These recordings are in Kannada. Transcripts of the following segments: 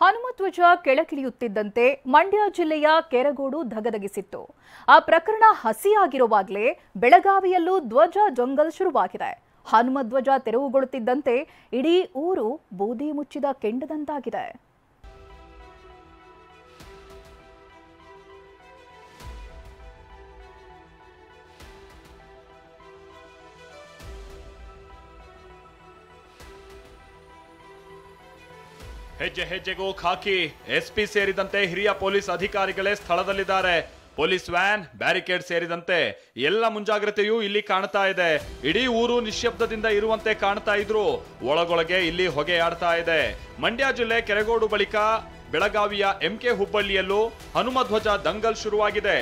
ಹನುಮಧ್ವಜ ಕೆಳಗಿಳಿಯುತ್ತಿದ್ದಂತೆ ಮಂಡ್ಯ ಜಿಲ್ಲೆಯ ಕೆರಗೋಡು ಧಗಧಗಿಸಿತ್ತು. ಆ ಪ್ರಕರಣ ಹಸಿಯಾಗಿರುವಾಗಲೇ ಬೆಳಗಾವಿಯಲ್ಲೂ ಧ್ವಜ ಜಂಗಲ್ ಶುರುವಾಗಿದೆ. ಹನುಮಧ್ವಜ ತೆರವುಗೊಳ್ಳುತ್ತಿದ್ದಂತೆ ಇಡೀ ಊರು ಬೂದಿ ಮುಚ್ಚಿದ ಕೆಂಡದಂತಾಗಿದೆ. ಹೆಜ್ಜೆ ಹೆಜ್ಜೆಗೂ ಖಾಕಿ ಎಸ್ಪಿ ಸೇರಿದಂತೆ ಹಿರಿಯ ಪೊಲೀಸ್ ಅಧಿಕಾರಿಗಳೇ ಸ್ಥಳದಲ್ಲಿದ್ದಾರೆ. ಪೊಲೀಸ್ ವ್ಯಾನ್, ಬ್ಯಾರಿಕೇಡ್ ಸೇರಿದಂತೆ ಎಲ್ಲ ಮುಂಜಾಗ್ರತೆಯೂ ಇಲ್ಲಿ ಕಾಣ್ತಾ ಇದೆ. ಇಡೀ ಊರು ನಿಶ್ಶಬ್ದದಿಂದ ಇರುವಂತೆ ಕಾಣ್ತಾ ಇದ್ರು ಒಳಗೊಳಗೆ ಇಲ್ಲಿ ಹೊಗೆ ಆಡ್ತಾ ಇದೆ. ಮಂಡ್ಯ ಜಿಲ್ಲೆ ಕೆರಗೋಡು ಬಳಿಕ ಬೆಳಗಾವಿಯ ಎಂಕೆ ಹುಬ್ಬಳ್ಳಿಯಲ್ಲೂ ಹನುಮಧ್ವಜ ದಂಗಲ್ ಶುರುವಾಗಿದೆ.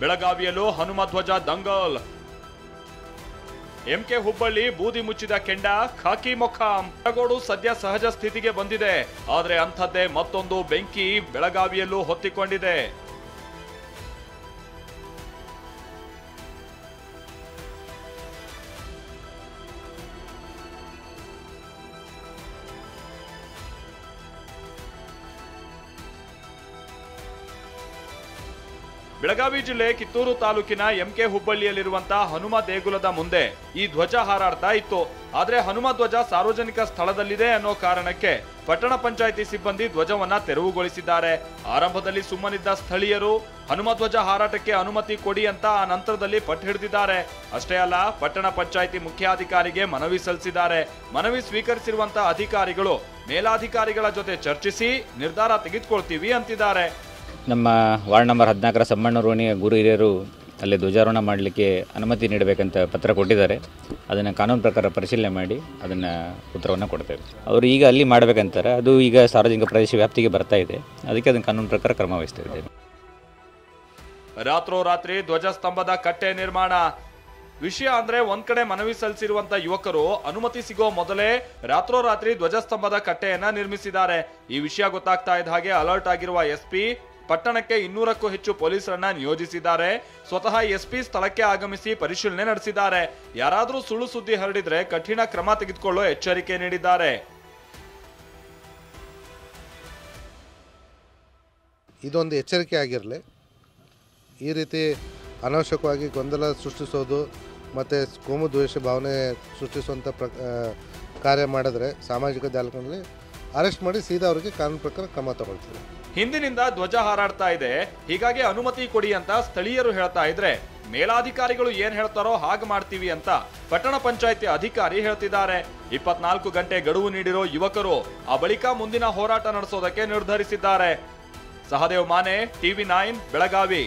ಬೆಳಗಾವಿಯಲ್ಲೂ ಹನುಮಧ್ವಜ ದಂಗಲ್. ಎಂಕೆ ಹುಬ್ಬಳ್ಳಿ ಬೂದಿ ಮುಚ್ಚಿದ ಕೆಂಡ, ಖಾಕಿ ಮೊಖಾಂ. ಕೆರಗೋಡು ಸದ್ಯ ಸಹಜ ಸ್ಥಿತಿಗೆ ಬಂದಿದೆ. ಆದ್ರೆ ಅಂಥದ್ದೇ ಮತ್ತೊಂದು ಬೆಂಕಿ ಬೆಳಗಾವಿಯಲ್ಲೂ ಹೊತ್ತಿಕೊಂಡಿದೆ. ಬೆಳಗಾವಿ ಜಿಲ್ಲೆ ಕಿತ್ತೂರು ತಾಲೂಕಿನ ಎಂಕೆ ಹುಬ್ಬಳ್ಳಿಯಲ್ಲಿರುವಂತಹ ಹನುಮ ದೇಗುಲದ ಮುಂದೆ ಈ ಧ್ವಜ ಹಾರಾಡ್ತಾ ಇತ್ತು. ಆದ್ರೆ ಹನುಮ ಧ್ವಜ ಸಾರ್ವಜನಿಕ ಸ್ಥಳದಲ್ಲಿದೆ ಅನ್ನೋ ಕಾರಣಕ್ಕೆ ಪಟ್ಟಣ ಪಂಚಾಯಿತಿ ಸಿಬ್ಬಂದಿ ಧ್ವಜವನ್ನ ತೆರವುಗೊಳಿಸಿದ್ದಾರೆ. ಆರಂಭದಲ್ಲಿ ಸುಮ್ಮನಿದ್ದ ಸ್ಥಳೀಯರು ಹನುಮ ಧ್ವಜ ಹಾರಾಟಕ್ಕೆ ಅನುಮತಿ ಕೊಡಿ ಅಂತ ಆ ನಂತರದಲ್ಲಿ ಪಟ್ಟು ಹಿಡಿದಿದ್ದಾರೆ. ಅಷ್ಟೇ ಅಲ್ಲ, ಪಟ್ಟಣ ಪಂಚಾಯಿತಿ ಮುಖ್ಯಾಧಿಕಾರಿಗೆ ಮನವಿ ಸಲ್ಲಿಸಿದ್ದಾರೆ. ಮನವಿ ಸ್ವೀಕರಿಸಿರುವಂತಹ ಅಧಿಕಾರಿಗಳು ಮೇಲಾಧಿಕಾರಿಗಳ ಜೊತೆ ಚರ್ಚಿಸಿ ನಿರ್ಧಾರ ತೆಗೆದುಕೊಳ್ತೀವಿ ಅಂತಿದ್ದಾರೆ. ನಮ್ಮ ವಾರ್ಡ್ ನಂಬರ್ 14ರ ಸಮ್ಮಣ್ಣೂರು ಓಣಿಯ ಗುರು ಹಿರಿಯರು ಅಲ್ಲಿ ಧ್ವಜಾರೋಹಣ ಮಾಡಲಿಕ್ಕೆ ಅನುಮತಿ ನೀಡಬೇಕಂತ ಪತ್ರ ಕೊಟ್ಟಿದ್ದಾರೆ. ಅದನ್ನು ಕಾನೂನು ಪ್ರಕಾರ ಪರಿಶೀಲನೆ ಮಾಡಿ ಅದನ್ನು ಉತ್ತರವನ್ನು ಕೊಡ್ತೇವೆ. ಅವರು ಈಗ ಅಲ್ಲಿ ಮಾಡಬೇಕಂತಾರೆ. ಅದು ಈಗ ಸಾರ್ವಜನಿಕ ಪ್ರದೇಶ ವ್ಯಾಪ್ತಿಗೆ ಬರ್ತಾ ಇದೆ. ಅದಕ್ಕೆ ಅದನ್ನು ಕಾನೂನು ಪ್ರಕಾರ ಕ್ರಮ ವಹಿಸ್ತಾ ಇದ್ದೇವೆ. ರಾತ್ರೋರಾತ್ರಿ ಧ್ವಜಸ್ತಂಭದ ಕಟ್ಟೆ ನಿರ್ಮಾಣ ವಿಷಯ ಅಂದ್ರೆ ಒಂದ್ ಕಡೆ ಮನವಿ ಸಲ್ಲಿಸಿರುವಂತ ಯುವಕರು ಅನುಮತಿ ಸಿಗೋ ಮೊದಲೇ ರಾತ್ರೋರಾತ್ರಿ ಧ್ವಜಸ್ತಂಭದ ಕಟ್ಟೆಯನ್ನ ನಿರ್ಮಿಸಿದ್ದಾರೆ. ಈ ವಿಷಯ ಗೊತ್ತಾಗ್ತಾ ಇದ್ದ ಹಾಗೆ ಅಲರ್ಟ್ ಆಗಿರುವ ಎಸ್ಪಿ ಪಟ್ಟಣಕ್ಕೆ 200ಕ್ಕೂ ಹೆಚ್ಚು ಪೊಲೀಸರನ್ನ ನಿಯೋಜಿಸಿದ್ದಾರೆ. ಸ್ವತಃ ಎಸ್ಪಿ ಸ್ಥಳಕ್ಕೆ ಆಗಮಿಸಿ ಪರಿಶೀಲನೆ ನಡೆಸಿದ್ದಾರೆ. ಯಾರಾದ್ರೂ ಸುಳ್ಳು ಸುದ್ದಿ ಹರಡಿದ್ರೆ ಕಠಿಣ ಕ್ರಮ ತೆಗೆದುಕೊಳ್ಳೋ ಎಚ್ಚರಿಕೆ ನೀಡಿದ್ದಾರೆ. ಇದೊಂದು ಎಚ್ಚರಿಕೆ ಆಗಿರಲಿ. ಈ ರೀತಿ ಅನಾವಶ್ಯಕವಾಗಿ ಗೊಂದಲ ಸೃಷ್ಟಿಸೋದು ಮತ್ತು ಕೋಮು ದ್ವೇಷ ಭಾವನೆ ಸೃಷ್ಟಿಸುವಂಥ ಕಾರ್ಯ ಮಾಡಿದ್ರೆ ಸಾಮಾಜಿಕ ಜಾಲತಾಣದಲ್ಲಿ ಅರೆಸ್ಟ್ ಮಾಡಿ ಸೀದಾ ಅವರಿಗೆ ಕಾನೂನು ಪ್ರಕಾರ ಕ್ರಮ ತಗೊಳ್ತೀವಿ. ಹಿಂದಿನಿಂದ ಧ್ವಜ ಹಾರಾಡ್ತಾ ಇದೆ, ಹೀಗಾಗಿ ಅನುಮತಿ ಕೊಡಿ ಅಂತ ಸ್ಥಳೀಯರು ಹೇಳ್ತಾ ಇದ್ರೆ ಮೇಲಾಧಿಕಾರಿಗಳು ಏನ್ ಹೇಳ್ತಾರೋ ಹಾಗೆ ಮಾಡ್ತೀವಿ ಅಂತ ಪಟ್ಟಣ ಪಂಚಾಯಿತಿ ಅಧಿಕಾರಿ ಹೇಳ್ತಿದ್ದಾರೆ. 24 ಗಂಟೆ ಗಡುವು ನೀಡಿರೋ ಯುವಕರು ಆ ಬಳಿಕ ಮುಂದಿನ ಹೋರಾಟ ನಡೆಸೋದಕ್ಕೆ ನಿರ್ಧರಿಸಿದ್ದಾರೆ. ಸಹದೇವ್ ಮಾನೆ, TV9 ಬೆಳಗಾವಿ.